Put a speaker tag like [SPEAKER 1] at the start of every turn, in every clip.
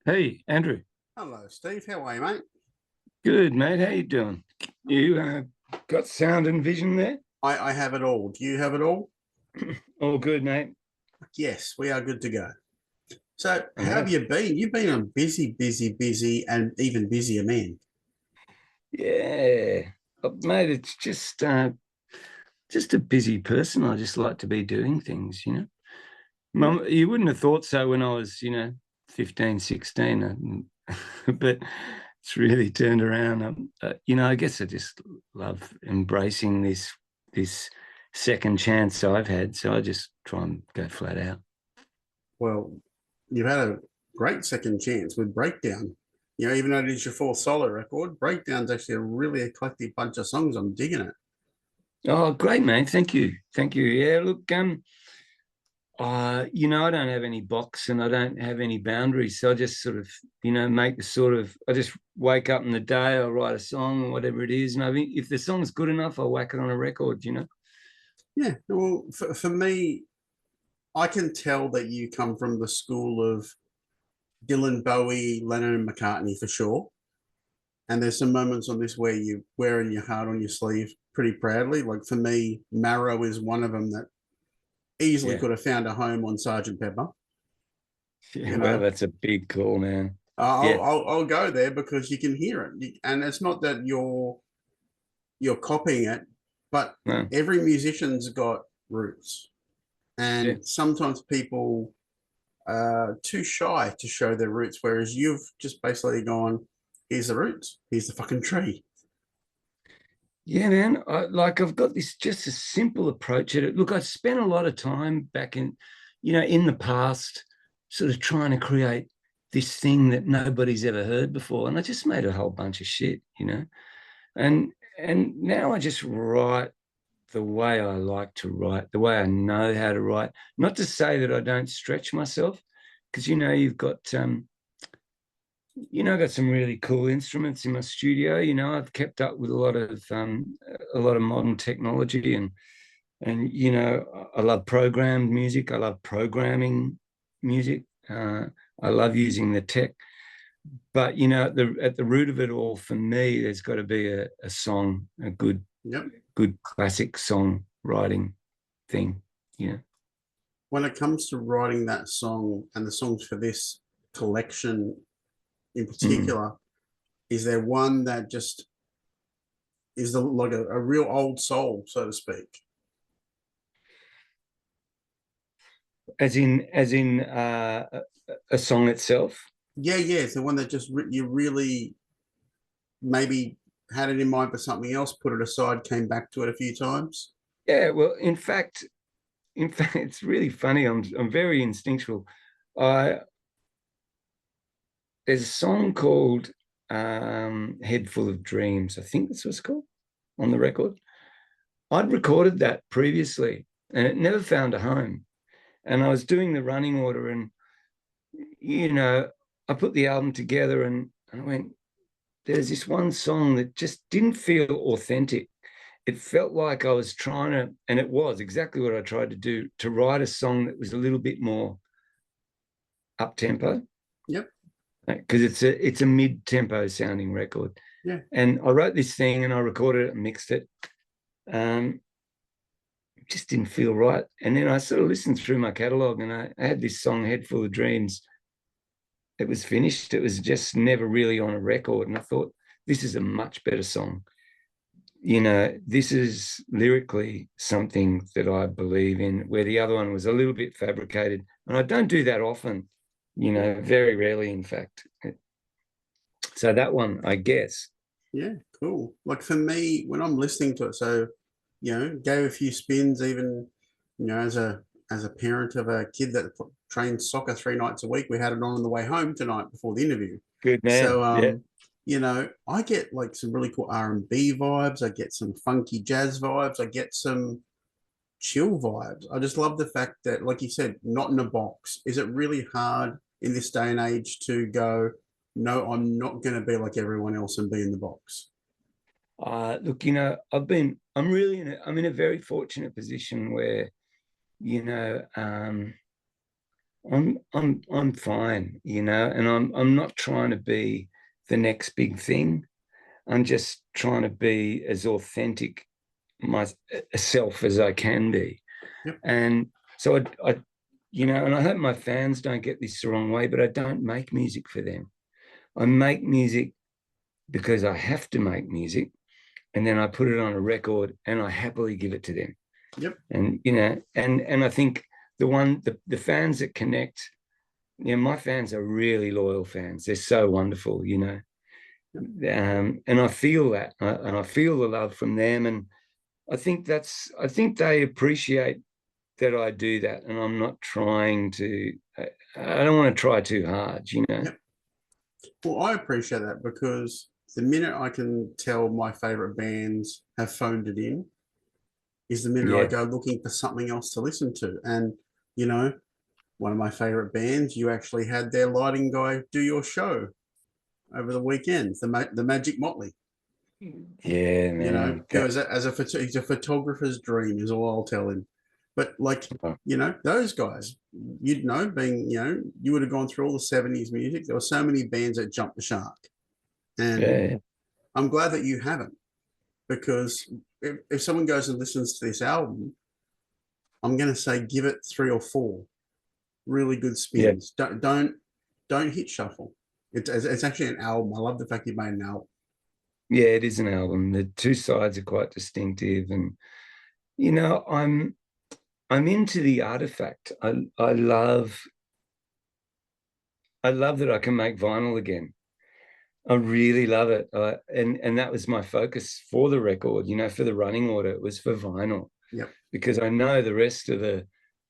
[SPEAKER 1] Hey, Andrew.
[SPEAKER 2] Hello, Steve. How are you, mate?
[SPEAKER 1] Good, mate. How you doing? You got sound and vision there?
[SPEAKER 2] I have it all. Do you have it all?
[SPEAKER 1] All good, mate.
[SPEAKER 2] Yes, we are good to go. So,
[SPEAKER 1] All
[SPEAKER 2] how have
[SPEAKER 1] right.
[SPEAKER 2] you been? You've been a busy, busy, busy, and even busier man.
[SPEAKER 1] Yeah. Mate, it's just a busy person. I just like to be doing things.
[SPEAKER 2] Yeah.
[SPEAKER 1] Mum, you wouldn't have thought so when I was, 15, 16, but it's really turned around. I guess I just love embracing this second chance I've had. So I just try and go flat out.
[SPEAKER 2] Well, you've had a great second chance with Breakdown. Even though it is your fourth solo record, Breakdown's actually a really eclectic bunch of songs. I'm digging it.
[SPEAKER 1] Oh, great, man. Thank you. Thank you. Yeah, look, I don't have any box and I don't have any boundaries. So I just sort of, make the I just wake up in the day, I write a song or whatever it is. And I think if the song's good enough, I'll whack it on a record.
[SPEAKER 2] Yeah. Well, for me, I can tell that you come from the school of Dylan, Bowie, Lennon, and McCartney for sure. And there's some moments on this where you're wearing your heart on your sleeve pretty proudly. Like for me, Marrow is one of them that easily
[SPEAKER 1] Yeah.
[SPEAKER 2] could have found a home on Sergeant Pepper.
[SPEAKER 1] Yeah.
[SPEAKER 2] You
[SPEAKER 1] Well,
[SPEAKER 2] know,
[SPEAKER 1] that's a big call, man.
[SPEAKER 2] I'll,
[SPEAKER 1] Yeah.
[SPEAKER 2] I'll I'll go there because you can hear it, and it's not that you're copying it, but
[SPEAKER 1] No.
[SPEAKER 2] every musician's got roots,
[SPEAKER 1] Yeah.
[SPEAKER 2] and sometimes people are too shy to show their roots, whereas you've just basically gone, "Here's the roots. Here's the fucking tree."
[SPEAKER 1] Yeah, man. I've got this just a simple approach at it. Look, I spent a lot of time back in the past, sort of trying to create this thing that nobody's ever heard before. And I just made a whole bunch of shit. And and now I just write the way I like to write, the way I know how to write. Not to say that I don't stretch myself, because you've got some really cool instruments in my studio. I've kept up with a lot of modern technology, and I love programmed music. I love programming music. I love using the tech. But at the root of it all, for me, there's got to be a song, a
[SPEAKER 2] Yep.
[SPEAKER 1] good classic songwriting thing. Yeah.
[SPEAKER 2] When it comes to writing that song and the songs for this collection in
[SPEAKER 1] Mm.
[SPEAKER 2] particular, is there one that just is like a real old soul, so to speak?
[SPEAKER 1] As in a song itself.
[SPEAKER 2] Yeah, yeah, it's the one that just you really maybe had it in mind for something else, put it aside, came back to it a few times.
[SPEAKER 1] Yeah. Well, in fact, it's really funny. I'm very instinctual. I There's a song called "Head Full of Dreams." I think that's what it's called on the record. I'd recorded that previously, and it never found a home. And I was doing the running order, and you know, I put the album together, and I went, "There's this one song that just didn't feel authentic. It felt like I was trying to, and it was exactly what I tried to do, to write a song that was a little bit more up tempo,
[SPEAKER 2] Yep.
[SPEAKER 1] because it's a mid tempo sounding record.
[SPEAKER 2] Yeah.
[SPEAKER 1] And I wrote this thing and I recorded it and mixed it. It just didn't feel right. And then I sort of listened through my catalog, and I had this song, Head Full of Dreams. It was finished. It was just never really on a record. And I thought, this is a much better song. This is lyrically something that I believe in, where the other one was a little bit fabricated. And I don't do that often, very rarely, in fact. So that one, I guess.
[SPEAKER 2] Yeah, cool. Like for me, when I'm listening to it, so gave a few spins, even as a parent of a kid that trains soccer 3 nights a week, we had it on the way home tonight before the interview.
[SPEAKER 1] Good man.
[SPEAKER 2] So
[SPEAKER 1] Yeah.
[SPEAKER 2] I get like some really cool R&B vibes. I get some funky jazz vibes. I get some chill vibes. I just love the fact that, like you said, not in a box. Is it really hard in this day and age to go, no, I'm not going to be like everyone else and be in the box?
[SPEAKER 1] Look, I'm in a very fortunate position where, you know, um, I'm fine, you know, and I'm not trying to be the next big thing. I'm just trying to be as authentic myself as I can be.
[SPEAKER 2] Yep.
[SPEAKER 1] And so I, you know, and I hope my fans don't get this the wrong way, but I don't make music for them. I make music because I have to make music, and then I put it on a record and I happily give it to them.
[SPEAKER 2] Yep.
[SPEAKER 1] And you know, and I think the fans that connect, you know, my fans are really loyal fans. They're so wonderful, you know. And I feel that, and I feel the love from them, and I think they appreciate that I do that, and I'm not trying to. I don't want to try too hard, you know.
[SPEAKER 2] Yep. Well, I appreciate that because the minute I can tell my favorite bands have phoned it in is the minute I
[SPEAKER 1] Yeah,
[SPEAKER 2] go looking for something else to listen to. And, you know, one of my favorite bands, you actually had their lighting guy do your show over the weekend, the Magic Motley.
[SPEAKER 1] yeah,
[SPEAKER 2] You know,
[SPEAKER 1] man.
[SPEAKER 2] you know, he's a photographer's dream is all I'll tell him. But like,
[SPEAKER 1] Oh,
[SPEAKER 2] you know, those guys, you'd know, being, you know, you would have gone through all the 70s music. There were so many bands that jumped the shark. And
[SPEAKER 1] yeah,
[SPEAKER 2] I'm glad that you haven't, because if someone goes and listens to this album, I'm going to say give it 3 or 4 really good
[SPEAKER 1] yeah,
[SPEAKER 2] spins. Don't hit shuffle. It's actually an album. I love the fact you made an album.
[SPEAKER 1] yeah. It is an album. The two sides are quite distinctive, and you know, I'm into the artifact. I love that I can make vinyl again. I really love it. And that was my focus for the record, you know, for the running order. It was for vinyl
[SPEAKER 2] Yep.
[SPEAKER 1] because I know the rest of the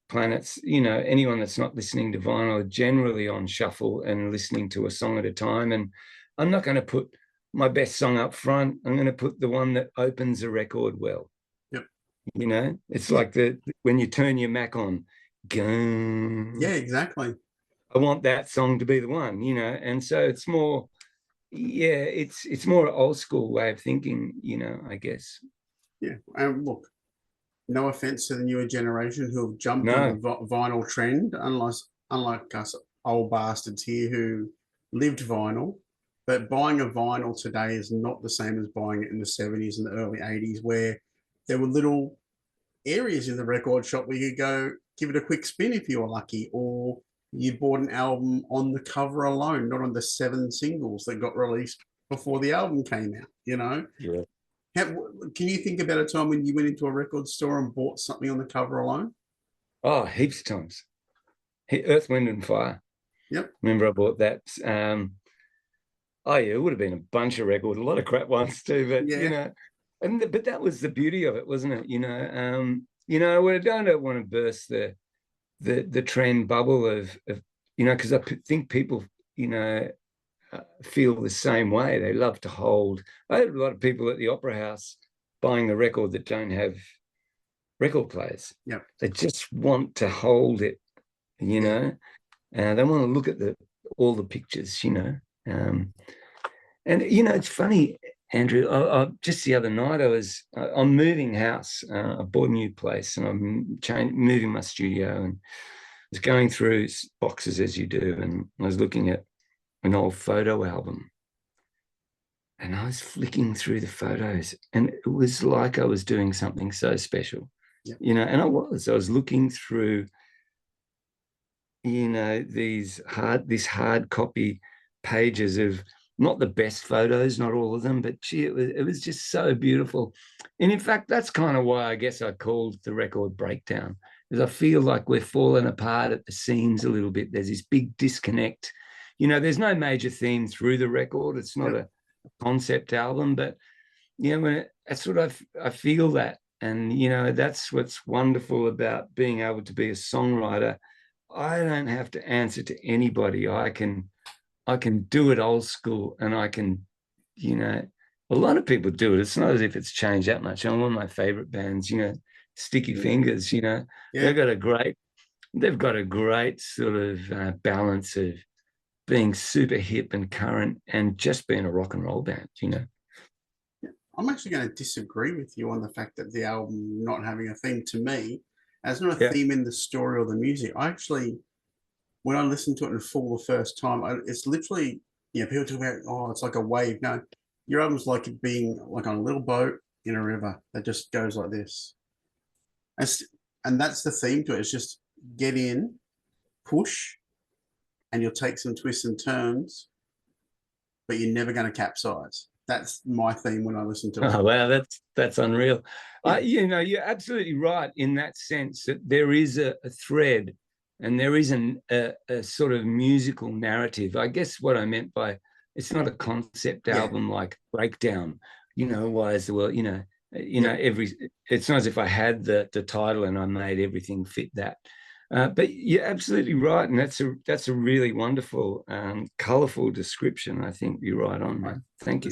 [SPEAKER 1] planets, you know, anyone that's not listening to vinyl are generally on shuffle and listening to a song at a time. And I'm not going to put my best song up front. I'm going to put the one that opens a record well.
[SPEAKER 2] Yep.
[SPEAKER 1] You know, it's
[SPEAKER 2] Yeah.
[SPEAKER 1] like the when you turn your Mac on,
[SPEAKER 2] Yeah,
[SPEAKER 1] gun.
[SPEAKER 2] exactly.
[SPEAKER 1] I want that song to be the one, you know, and so it's more, yeah, it's more old school way of thinking, you know, I guess.
[SPEAKER 2] Yeah. And look, no offense to the newer generation who have jumped on the
[SPEAKER 1] No,
[SPEAKER 2] vinyl trend, unlike us old bastards here who lived vinyl. But buying a vinyl today is not the same as buying it in the 70s and the early 80s, where there were little areas in the record shop where you could go give it a quick spin if you were lucky, or you bought an album on the cover alone, not on the 7 singles that got released before the album came out, you know?
[SPEAKER 1] yeah.
[SPEAKER 2] How, can you think about a time when you went into a record store and bought something on the cover alone?
[SPEAKER 1] Oh, heaps of times. Earth, Wind and Fire.
[SPEAKER 2] Yep.
[SPEAKER 1] Remember I bought that. Oh yeah, it would have been a bunch of records, a lot of crap ones too, but you
[SPEAKER 2] Yeah.
[SPEAKER 1] know, but that was the beauty of it, wasn't it? You know, I don't want to burst the trend bubble of you know, because think people, you know, feel the same way. They love to hold. I had a lot of people at the Opera House buying a record that don't have record players.
[SPEAKER 2] Yep.
[SPEAKER 1] They just want to hold it, you
[SPEAKER 2] Yeah.
[SPEAKER 1] know. They want to look at all the pictures, you know. And you know, it's funny, Andrew. Just the other night, I'm moving house. I bought a new place, and I'm moving my studio, and I was going through boxes as you do, and I was looking at an old photo album, and I was flicking through the photos, and it was like I was doing something so special,
[SPEAKER 2] Yep.
[SPEAKER 1] you know. And I was looking through, you know, this hard copy pages of not the best photos, not all of them, but gee, it was just so beautiful. And in fact, that's kind of why I guess I called the record Breakdown, because I feel like we're falling apart at the seams a little bit. There's this big disconnect. You know, there's no major theme through the record. It's not
[SPEAKER 2] Yep.
[SPEAKER 1] a concept album, but you know, that's what I feel that. And you know, that's what's wonderful about being able to be a songwriter. I don't have to answer to anybody. I can do it old school, and I can, you know, a lot of people do it. It's not as if it's changed that much. And one of my favorite bands, you know, Sticky Fingers, you know,
[SPEAKER 2] Yeah.
[SPEAKER 1] they've got a great sort of balance of being super hip and current and just being a rock and roll band, you know.
[SPEAKER 2] I'm actually going to disagree with you on the fact that the album not having a theme, to me, as not a
[SPEAKER 1] Yeah.
[SPEAKER 2] theme in the story or the music. I actually when I listened to it in full the first time, it's literally, people talk about, oh, it's like a wave. No, your album's like it being like on a little boat in a river that just goes like this. And that's the theme to it. It's just get in, push, and you'll take some twists and turns, but you're never going to capsize. That's my theme when I listen to it.
[SPEAKER 1] Oh wow, that's unreal. You're absolutely right in that sense that there is a thread, and there is a sort of musical narrative. I guess what I meant by it's not a concept album like Breakdown. Why is the world? It's not as if I had the title and I made everything fit that. But you're absolutely right, and that's a really wonderful, colourful description. I think you're right on, man. Thank you.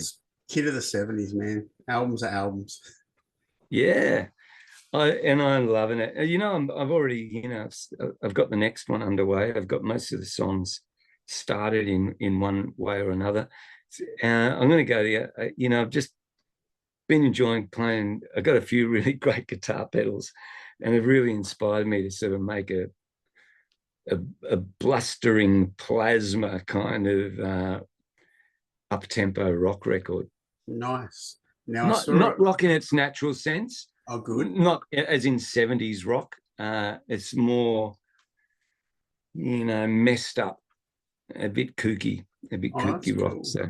[SPEAKER 2] Kid of the 70s, man. Albums are albums.
[SPEAKER 1] Yeah, I'm loving it. I've already, I've got the next one underway. I've got most of the songs started in one way or another. I'm going to go there. I've just been enjoying playing. I've got a few really great guitar pedals, and it really inspired me to sort of make a blustering plasma kind of up-tempo rock record.
[SPEAKER 2] Nice.
[SPEAKER 1] Now, not rock in its natural sense.
[SPEAKER 2] Oh, good.
[SPEAKER 1] Not as in 70s rock. It's more, messed up, a bit kooky rock. Cool. So,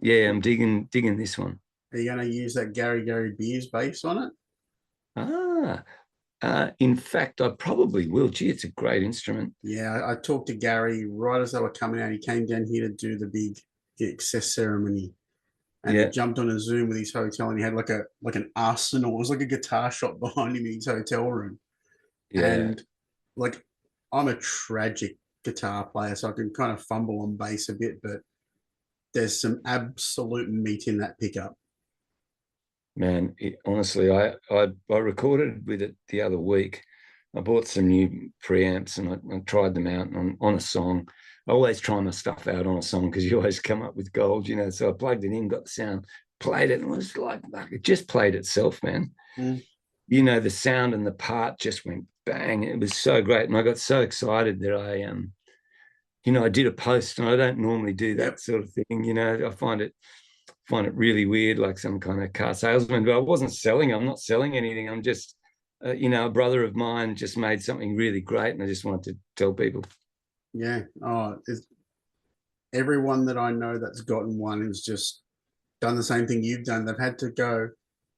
[SPEAKER 1] yeah, I'm digging this one.
[SPEAKER 2] Are you going to use that Gary Beers bass on
[SPEAKER 1] it? In fact, I probably will. Gee, it's a great instrument.
[SPEAKER 2] Yeah, I talked to Gary right as they were coming out. He came down here to do the big access ceremony. And he jumped on a Zoom with his hotel, and he had like an arsenal. It was like a guitar shop behind him in his hotel room. Yeah. And like, I'm a tragic guitar player, so I can kind of fumble on bass a bit, but there's some absolute meat in that pickup.
[SPEAKER 1] Man, honestly, I recorded with it the other week. I bought some new preamps and I tried them out on a song. I always try my stuff out on a song because you always come up with gold, So I plugged it in, got the sound, played it, and it was like it just played itself, man.
[SPEAKER 2] Mm.
[SPEAKER 1] The sound and the part just went bang. It was so great, and I got so excited that I did a post, and I don't normally do that sort of thing. I find it really weird, like some kind of car salesman. But I wasn't selling. I'm not selling anything. I'm just, a brother of mine just made something really great, and I just wanted to tell people.
[SPEAKER 2] Yeah. Oh, everyone that I know that's gotten one has just done the same thing you've done. They've had to go,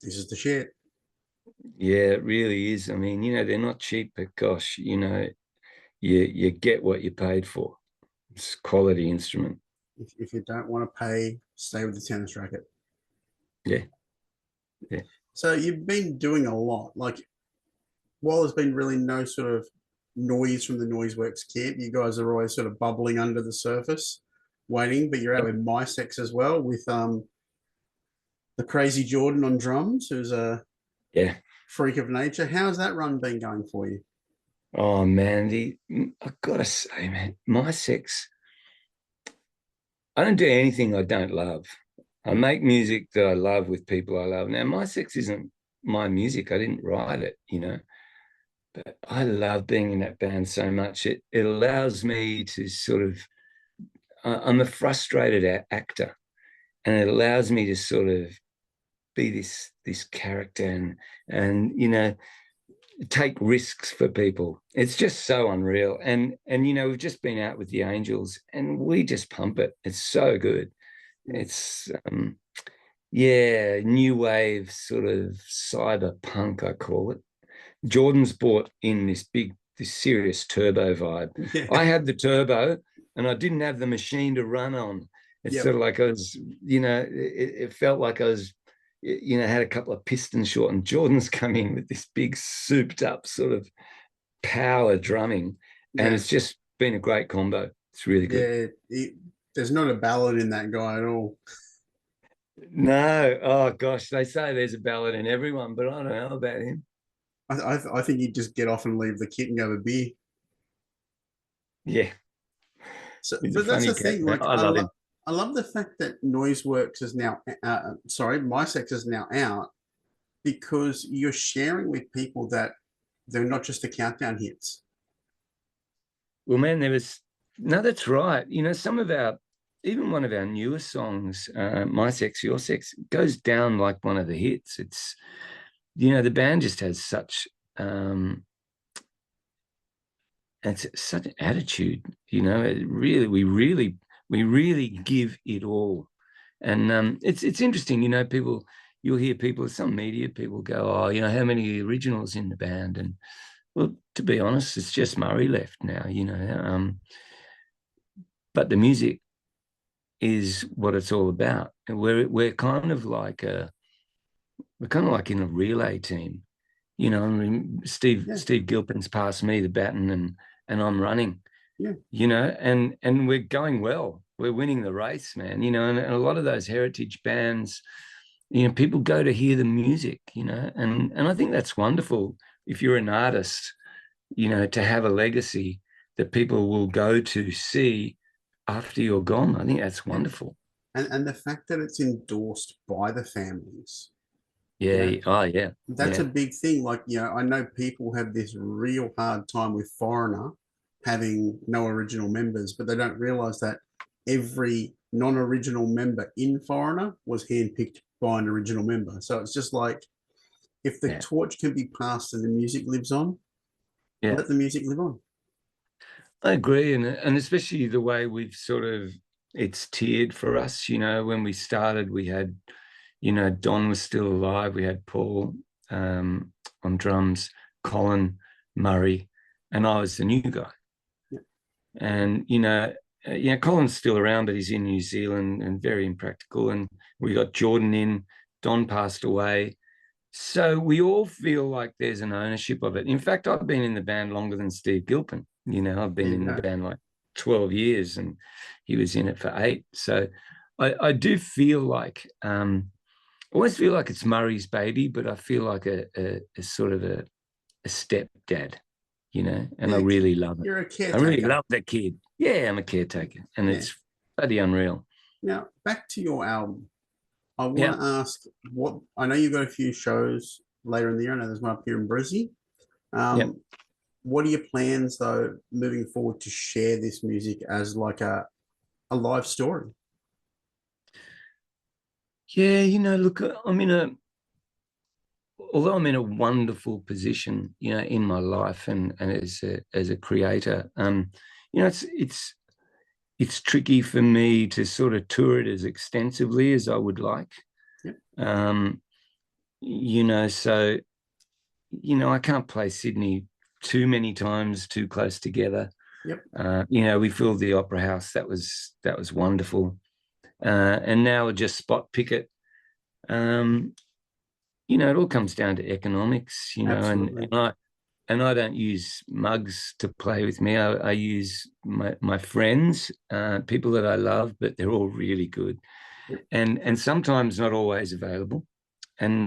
[SPEAKER 2] this is the shit.
[SPEAKER 1] Yeah, it really is. I mean, they're not cheap, but gosh, you get what you paid for. It's a quality instrument.
[SPEAKER 2] If you don't want to pay, stay with the tennis racket.
[SPEAKER 1] Yeah.
[SPEAKER 2] So you've been doing a lot. Like, while there's been really no sort of noise from the Noiseworks kit, you guys are always sort of bubbling under the surface, waiting. But you're out with MySex as well, with the crazy Jordan on drums, who's a freak of nature. How's that run been going for you?
[SPEAKER 1] Oh man, I've got to say, man, MySex. I don't do anything I don't love. I make music that I love with people I love. Now, MySex isn't my music. I didn't write it, But I love being in that band so much. It allows me to sort of, I'm a frustrated actor, and it allows me to sort of be this character and take risks for people. It's just so unreal. And we've just been out with the Angels, and we just pump it. It's so good. It's new wave sort of cyberpunk, I call it. Jordan's brought in this serious turbo vibe. Yeah. I had the turbo and I didn't have the machine to run on. It's sort of like I was, it felt like I was, had a couple of pistons short, and Jordan's come in with this big souped up sort of power drumming. And it's just been a great combo. It's really good.
[SPEAKER 2] Yeah, there's not a ballad in that guy at all.
[SPEAKER 1] No. Oh gosh, they say there's a ballad in everyone, but I don't know about him.
[SPEAKER 2] I think you just get off and leave the kit and go to beer.
[SPEAKER 1] Yeah.
[SPEAKER 2] So, but that's the thing. Like, I love him. I love the fact that Noiseworks is now, MySex is now out, because you're sharing with people that they're not just the countdown hits.
[SPEAKER 1] Well, man, there was No, that's right. You know, some of our, even one of our newer songs, My Sex, Your Sex, goes down like one of the hits. It's, you know, the band just has such, it's such an attitude, you know, it really, we really give it all. And it's interesting, you know, you'll hear people, some media people go, oh, you know, how many originals in the band? And well, to be honest, it's just Murray left now, you know, but the music is what it's all about. And we're kind of like we're kind of like in a relay team. You know, I mean, Steve Gilpin's passed me the baton, and I'm running.
[SPEAKER 2] Yeah.
[SPEAKER 1] You know, and we're going well. We're winning the race, man. You know, and a lot of those heritage bands, you know, people go to hear the music. You know, and I think that's wonderful. If you're an artist, you know, to have a legacy that people will go to see after you're gone. I think that's
[SPEAKER 2] Yeah.
[SPEAKER 1] wonderful.
[SPEAKER 2] And the fact that it's endorsed by the families, you know,
[SPEAKER 1] Yeah. Oh, yeah.
[SPEAKER 2] that's a
[SPEAKER 1] Yeah.
[SPEAKER 2] big thing. Like, you know, I know people have this real hard time with Foreigner having no original members, but they don't realize that every non-original member in Foreigner was handpicked by an original member. So it's just like, if the
[SPEAKER 1] Yeah.
[SPEAKER 2] torch can be passed and the music lives on,
[SPEAKER 1] Yeah.
[SPEAKER 2] let the music live on.
[SPEAKER 1] I agree. And especially the way we've sort of, it's tiered for us. You know, when we started, we had, you know, Don was still alive. We had Paul on drums, Colin, Murray, and I was the new guy.
[SPEAKER 2] Yeah.
[SPEAKER 1] And, you know, Colin's still around, but he's in New Zealand and very impractical. And we got Jordan in, Don passed away. So we all feel like there's an ownership of it. In fact, I've been in the band longer than Steve Gilpin. You know, I've
[SPEAKER 2] There
[SPEAKER 1] been
[SPEAKER 2] you
[SPEAKER 1] in the
[SPEAKER 2] go.
[SPEAKER 1] band like 12 years and he was in it for 8. So I do feel like, always feel like it's Murray's baby, but I feel like a sort of a stepdad, you know, and I
[SPEAKER 2] Yeah,
[SPEAKER 1] really love it.
[SPEAKER 2] you're a
[SPEAKER 1] I really
[SPEAKER 2] caretaker.
[SPEAKER 1] love that kid. Yeah, I'm a caretaker and
[SPEAKER 2] Yeah.
[SPEAKER 1] it's bloody unreal.
[SPEAKER 2] Now, back to your album. I
[SPEAKER 1] Yeah.
[SPEAKER 2] want to ask what I know you've got a few shows later in the year. I know there's one up here in Brizzy.
[SPEAKER 1] Yeah.
[SPEAKER 2] What are your plans though moving forward to share this music as like a live story?
[SPEAKER 1] Yeah, you know, look, although I'm in a wonderful position, you know, in my life and as a creator, you know, it's tricky for me to sort of tour it as extensively as I would like.
[SPEAKER 2] Yeah.
[SPEAKER 1] You know, so you know, I can't play Sydney too many times too close together.
[SPEAKER 2] Yep.
[SPEAKER 1] You know, we filled the Opera House. That was wonderful. And now we just spot pick it. Um, you know, it all comes down to economics, you know,
[SPEAKER 2] Absolutely.
[SPEAKER 1] and I don't use mugs to play with me. I use my friends, people that I love, but they're all really good,
[SPEAKER 2] Yep.
[SPEAKER 1] and sometimes not always available, and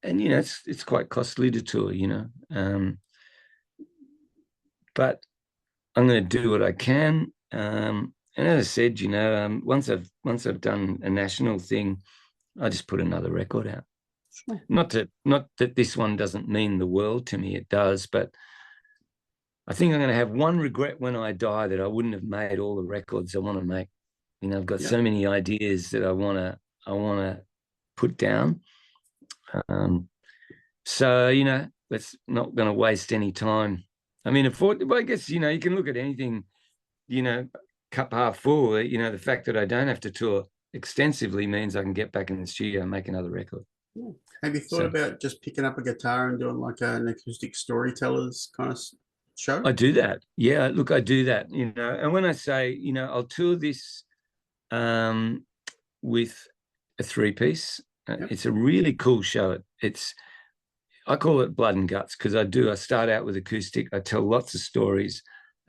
[SPEAKER 1] you know it's quite costly to tour, you know, but I'm going to do what I can. And as I said, you know, once I've done a national thing, I just put another record out.
[SPEAKER 2] Sure.
[SPEAKER 1] Not that this one doesn't mean the world to me, it does, but I think I'm going to have one regret when I die that I wouldn't have made all the records I want to make. You know, I've got
[SPEAKER 2] Yep.
[SPEAKER 1] so many ideas that I want to put down. So you know, that's not going to waste any time. I mean, I guess you know you can look at anything, you know, cup half full. You know, the fact that I don't have to tour extensively means I can get back in the studio and make another record.
[SPEAKER 2] Yeah. Have you thought
[SPEAKER 1] So
[SPEAKER 2] about just picking up a guitar and doing like an acoustic storytellers kind of show?
[SPEAKER 1] I do that. Yeah, look, I do that, you know. And when I say, you know, I'll tour this um, with a 3-piece.
[SPEAKER 2] Yep.
[SPEAKER 1] It's a really cool show. I call it blood and guts because I start out with acoustic. I tell lots of stories.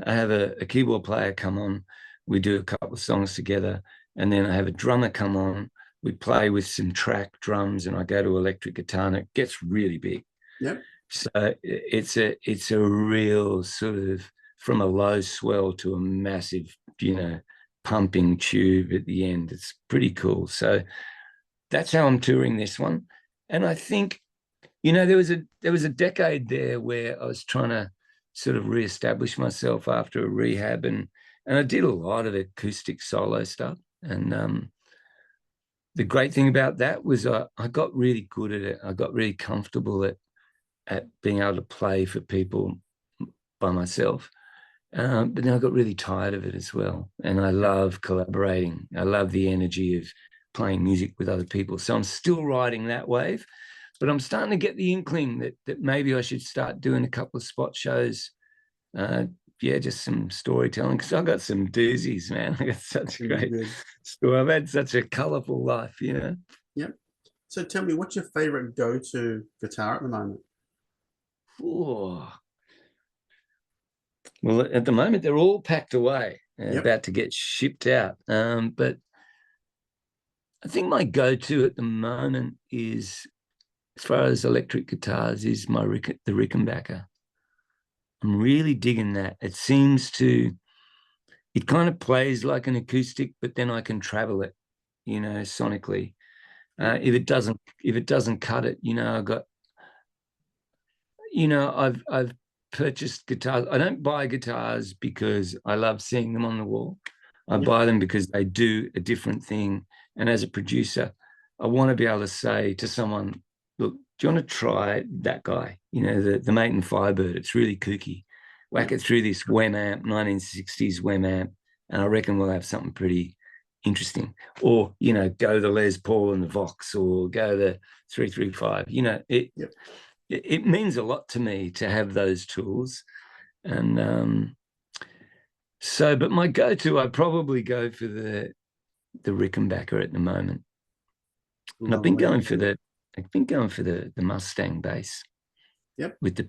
[SPEAKER 1] I have a keyboard player come on. We do a couple of songs together. And then I have a drummer come on. We play with some track drums and I go to electric guitar and it gets really big.
[SPEAKER 2] Yep.
[SPEAKER 1] So it's a real sort of from a low swell to a massive, you know, pumping tube at the end. It's pretty cool. So that's how I'm touring this one. And I think, you know, there was a decade there where I was trying to sort of reestablish myself after a rehab, and I did a lot of acoustic solo stuff. And the great thing about that was I got really good at it. I got really comfortable at being able to play for people by myself. But then I got really tired of it as well. And I love collaborating. I love the energy of playing music with other people. So I'm still riding that wave, but I'm starting to get the inkling that maybe I should start doing a couple of spot shows. Yeah, just some storytelling, because I've got some doozies, man. I got such a great story. I've had such a colorful life, you know.
[SPEAKER 2] Yep. So tell me, what's your favorite go-to guitar at the moment?
[SPEAKER 1] Oh. Well, at the moment, they're all packed away, about to get shipped out. But I think my go-to at the moment is, as far as electric guitars, is the Rickenbacker. I'm really digging that. It kind of plays like an acoustic, but then I can travel it, you know, sonically. If it doesn't cut it, you know, I've purchased guitars. I don't buy guitars because I love seeing them on the wall. I buy them because they do a different thing. And as a producer, I want to be able to say to someone, look, do you want to try that guy? You know, the Maiden Firebird. It's really kooky. Whack it through this Wem amp, 1960s Wem amp, and I reckon we'll have something pretty interesting. Or, you know, go the Les Paul and the Vox, or go the 335. You know, it means a lot to me to have those tools. And but my go-to, I probably go for the Rickenbacker at the moment. And I've been going for the Mustang bass.
[SPEAKER 2] Yep.
[SPEAKER 1] With the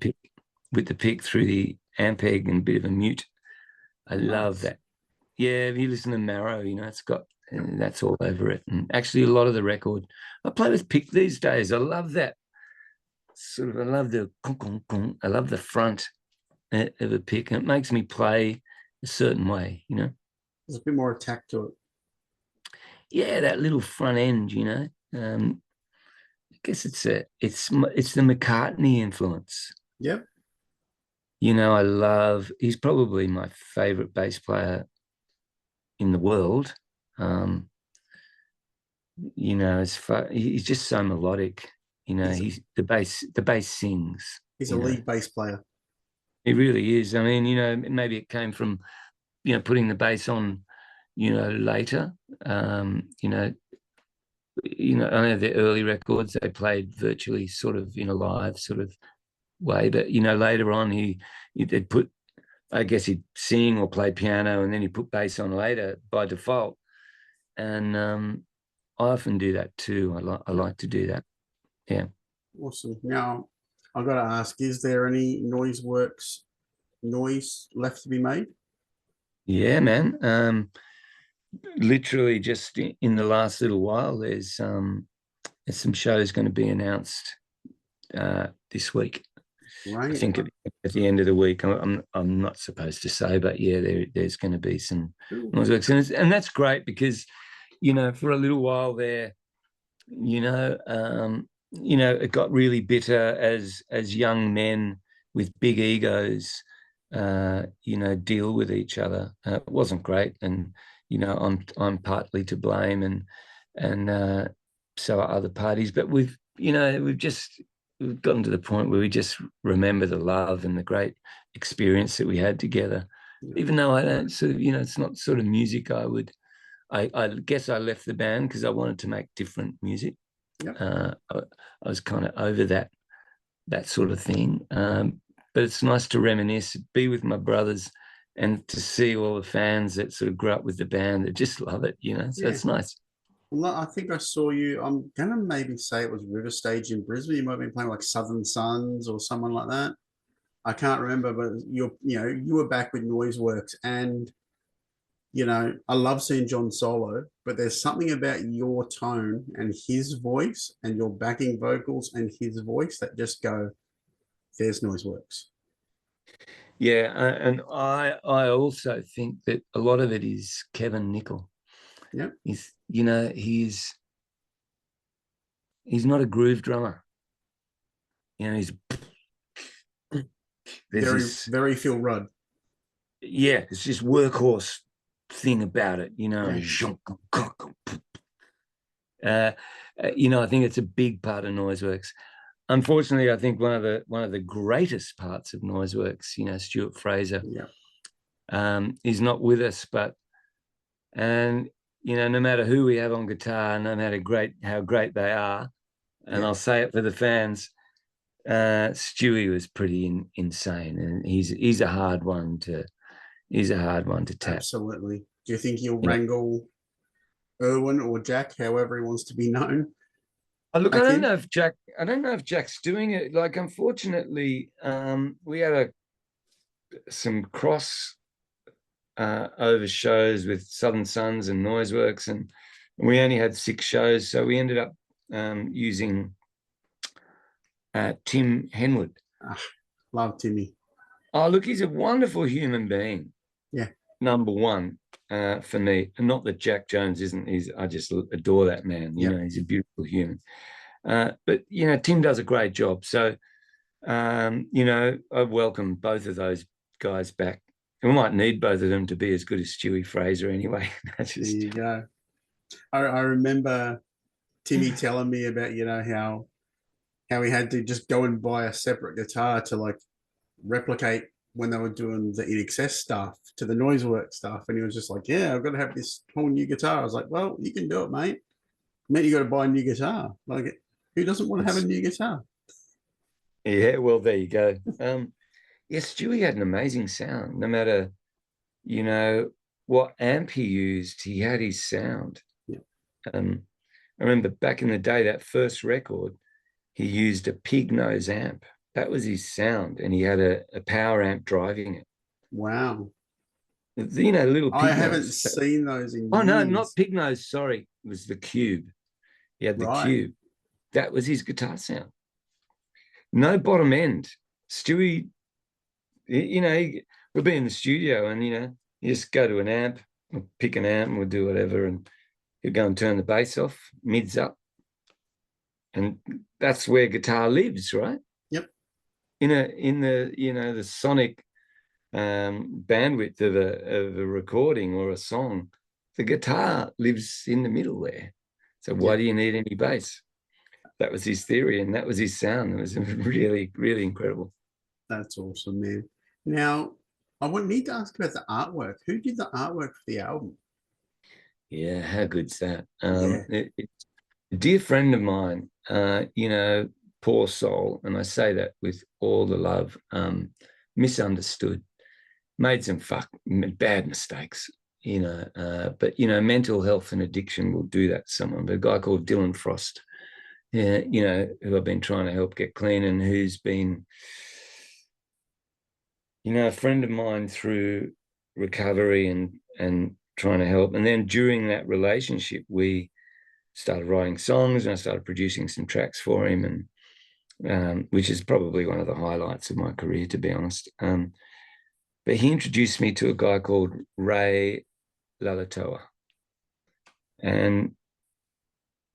[SPEAKER 1] pick through the amp egg and a bit of a mute. I love that. Yeah, if you listen to Marrow, you know, it's got that's all over it. And actually a lot of the record, I play with pick these days. I love that. I love the front of a pick, and it makes me play a certain way, you know.
[SPEAKER 2] There's a bit more attack to it.
[SPEAKER 1] Yeah, that little front end, you know. I guess it's the McCartney influence.
[SPEAKER 2] Yep.
[SPEAKER 1] You know, he's probably my favorite bass player in the world. You know, he's just so melodic. You know, the bass sings.
[SPEAKER 2] He's a lead bass player.
[SPEAKER 1] He really is. I mean, you know, maybe it came from, you know, putting the bass on, you know, later. You know, I know the early records, they played virtually sort of in a live sort of way, but you know, later on they'd put, I guess he'd sing or play piano, and then he'd put bass on later by default. And I often do that too. I like to do that. Yeah.
[SPEAKER 2] Awesome. Now, I've got to ask, is there any Noiseworks noise left to be made?
[SPEAKER 1] Yeah, man. Literally just in the last little while, there's some shows going to be announced this week.
[SPEAKER 2] Right.
[SPEAKER 1] I think at the end of the week, I'm not supposed to say, but yeah, there's going to be some Noiseworks, and that's great because, you know, for a little while there, you know, it got really bitter as young men with big egos, you know, deal with each other. It wasn't great, and you know, I'm partly to blame, and so are other parties. But we've gotten to the point where we just remember the love and the great experience that we had together. Even though I don't sort of, you know, it's not sort of music I guess I left the band because I wanted to make different music. I was kind of over that sort of thing. But it's nice to reminisce, be with my brothers, and to see all the fans that sort of grew up with the band that just love it, you know. So it's nice.
[SPEAKER 2] Well, I think I saw you. I'm gonna maybe say it was River Stage in Brisbane. You might have been playing like Southern Suns or someone like that. I can't remember, but you were back with Noiseworks, and you know, I love seeing John solo, but there's something about your tone and his voice and your backing vocals and his voice that just go, there's Noiseworks.
[SPEAKER 1] Yeah, and I also think that a lot of it is Kevin Nickel.
[SPEAKER 2] Yeah,
[SPEAKER 1] he's not a groove drummer. You know, There's
[SPEAKER 2] Very,
[SPEAKER 1] this,
[SPEAKER 2] very Phil Rudd.
[SPEAKER 1] yeah, it's this workhorse thing about it, you know.
[SPEAKER 2] Yes.
[SPEAKER 1] I think it's a big part of Noiseworks. Unfortunately, I think one of the greatest parts of Noiseworks, Stuart Fraser,
[SPEAKER 2] Yeah.
[SPEAKER 1] is not with us, and no matter who we have on guitar, no matter how great they are, and
[SPEAKER 2] Yeah.
[SPEAKER 1] I'll say it for the fans, Stewie was pretty insane, and he's a hard one to tap.
[SPEAKER 2] Absolutely. Do you think you'll wrangle Irwin or Jack, however he wants to be known?
[SPEAKER 1] Oh, look, I
[SPEAKER 2] Back
[SPEAKER 1] don't
[SPEAKER 2] in?
[SPEAKER 1] know if Jack's doing it. Like, unfortunately, we had some cross over shows with Southern Suns and Noiseworks, and we only had 6 shows, so we ended up using Tim Henwood.
[SPEAKER 2] Love Timmy.
[SPEAKER 1] Oh, look, he's a wonderful human being.
[SPEAKER 2] Yeah.
[SPEAKER 1] Number one for me. And not that Jack Jones isn't. I just adore that man. He's a beautiful human. But Tim does a great job. So, I welcome both of those guys back. And we might need both of them to be as good as Stewie Fraser anyway.
[SPEAKER 2] There you go. I remember Timmy telling me about, how he had to just go and buy a separate guitar to like replicate when they were doing the In Excess stuff to the Noiseworks stuff. And he was just like, yeah, I've got to have this whole new guitar. I was like, well, you can do it, mate. Mate, you got to buy a new guitar. Like, who doesn't want to have a new guitar?
[SPEAKER 1] Yeah, well, there you go. Stewie had an amazing sound. No matter, what amp he used, he had his sound.
[SPEAKER 2] Yeah.
[SPEAKER 1] I remember back in the day, that first record, he used a pig nose amp. That was his sound, and he had a power amp driving it.
[SPEAKER 2] Wow.
[SPEAKER 1] Little pig
[SPEAKER 2] I haven't
[SPEAKER 1] nose.
[SPEAKER 2] seen those in
[SPEAKER 1] Oh,
[SPEAKER 2] years.
[SPEAKER 1] no, not pig nose. Sorry. It was the Cube. He had the Cube. That was his guitar sound. No bottom end. Stewie, we'll be in the studio and, you just go to an amp, we'll pick an amp and we'll do whatever. And he'll go and turn the bass off, mids up. And that's where guitar lives, right?
[SPEAKER 2] Yep.
[SPEAKER 1] In the, the sonic bandwidth of a recording or a song, the guitar lives in the middle there. So why do you need any bass? That was his theory, and that was his sound. It was really, really incredible.
[SPEAKER 2] That's awesome, man. Now, I would need to ask about the artwork. Who did the artwork for the album?
[SPEAKER 1] Yeah, how good's that?
[SPEAKER 2] It's
[SPEAKER 1] a dear friend of mine, poor soul, and I say that with all the love, misunderstood, made some bad mistakes, but mental health and addiction will do that to someone. But a guy called Dylan Frost, who I've been trying to help get clean, and who's been, a friend of mine through recovery and trying to help. And then during that relationship, we started writing songs, and I started producing some tracks for him, and which is probably one of the highlights of my career, to be honest. But he introduced me to a guy called Ray Lalatoa, and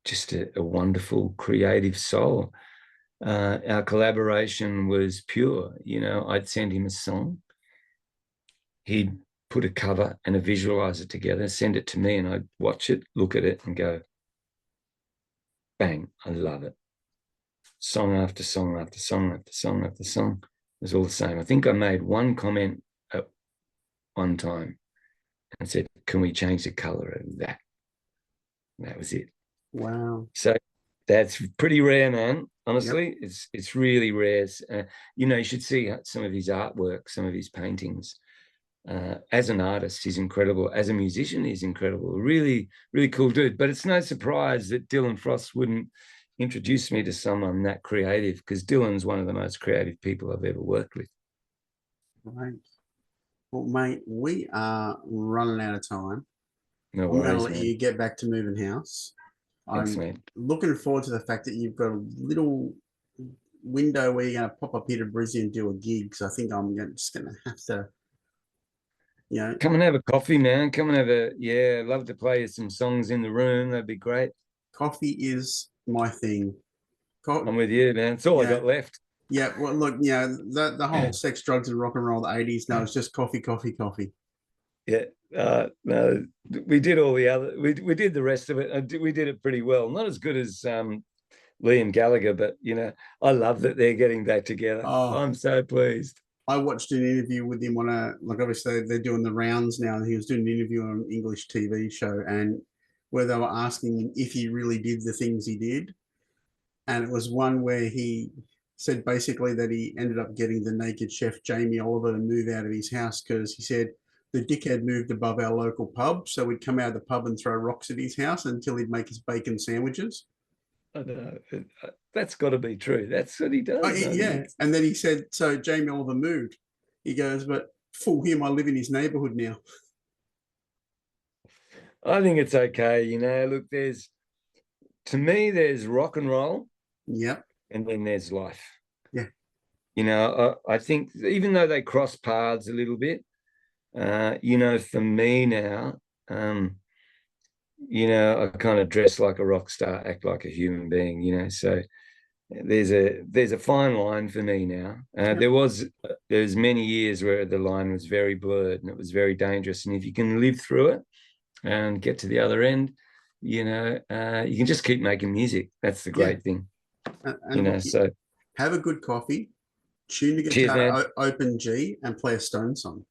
[SPEAKER 1] just a wonderful creative soul. Our collaboration was pure. I'd send him a song. He'd put a cover and a visualizer together, send it to me, and I'd watch it, look at it, and go, bang, I love it. Song after song after song after song after song. It was all the same. I think I made one comment at one time and said, can we change the color of that? And that was it.
[SPEAKER 2] Wow.
[SPEAKER 1] So that's pretty rare, man. Honestly, it's really rare. You should see some of his artwork, some of his paintings. As an artist, he's incredible. As a musician, he's incredible. Really, really cool dude. But it's no surprise that Dylan Frost wouldn't introduce me to someone that creative, because Dylan's one of the most creative people I've ever worked with.
[SPEAKER 2] Right. Well, mate, we are running out of time.
[SPEAKER 1] No
[SPEAKER 2] I'm going to
[SPEAKER 1] worries,
[SPEAKER 2] let you get back to moving house.
[SPEAKER 1] Thanks,
[SPEAKER 2] I'm
[SPEAKER 1] mate.
[SPEAKER 2] looking forward to the fact that you've got a little window where you're going to pop up here to Brisbane and do a gig. So I think I'm just going to have to,
[SPEAKER 1] come and have a coffee, man. Come and have I'd love to play you some songs in the room. That'd be great.
[SPEAKER 2] Coffee is my thing.
[SPEAKER 1] I'm with you, man. It's all I got left.
[SPEAKER 2] Yeah, well, look, yeah, the whole sex, drugs, and rock and roll of the 80s. No, it's just coffee, coffee, coffee.
[SPEAKER 1] Yeah. No, we did all the other. We did the rest of it. We did it pretty well. Not as good as Liam Gallagher, but I love that they're getting back together.
[SPEAKER 2] Oh,
[SPEAKER 1] I'm so pleased.
[SPEAKER 2] I watched an interview with him on like obviously they're doing the rounds now, and he was doing an interview on an English TV show, and where they were asking him if he really did the things he did, and it was one where he said basically that he ended up getting the naked chef Jamie Oliver to move out of his house because he said the dickhead moved above our local pub, so we'd come out of the pub and throw rocks at his house until he'd make his bacon sandwiches.
[SPEAKER 1] I know. That's got to be true. That's what he
[SPEAKER 2] Oh,
[SPEAKER 1] does. I
[SPEAKER 2] yeah.
[SPEAKER 1] think.
[SPEAKER 2] And then he said, so Jamie Oliver moved. He goes, but fool him, I live in his neighborhood now.
[SPEAKER 1] I think it's okay. Look, to me, there's rock and roll,
[SPEAKER 2] Yep.
[SPEAKER 1] and then there's life.
[SPEAKER 2] Yeah.
[SPEAKER 1] I think even though they cross paths a little bit, for me now, I kind of dress like a rock star, act like a human being. So there's a fine line for me now. There's many years where the line was very blurred and it was very dangerous. And if you can live through it and get to the other end, you can just keep making music. That's the great thing.
[SPEAKER 2] And look,
[SPEAKER 1] So
[SPEAKER 2] have a good coffee, tune the
[SPEAKER 1] cheers, man.
[SPEAKER 2] guitar open G, and play a Stone song.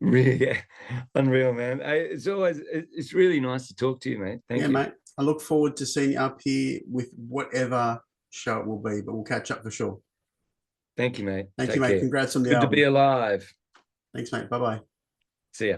[SPEAKER 1] Really, yeah. Unreal, man. It's really nice to talk to you, mate. Thank you.
[SPEAKER 2] Mate. I look forward to seeing you up here with whatever show it will be, but we'll catch up for sure.
[SPEAKER 1] Thank you, mate.
[SPEAKER 2] Thank
[SPEAKER 1] Take
[SPEAKER 2] you, mate.
[SPEAKER 1] care.
[SPEAKER 2] Congrats on the
[SPEAKER 1] Good
[SPEAKER 2] album.
[SPEAKER 1] to be alive.
[SPEAKER 2] Thanks, mate. Bye-bye.
[SPEAKER 1] See ya.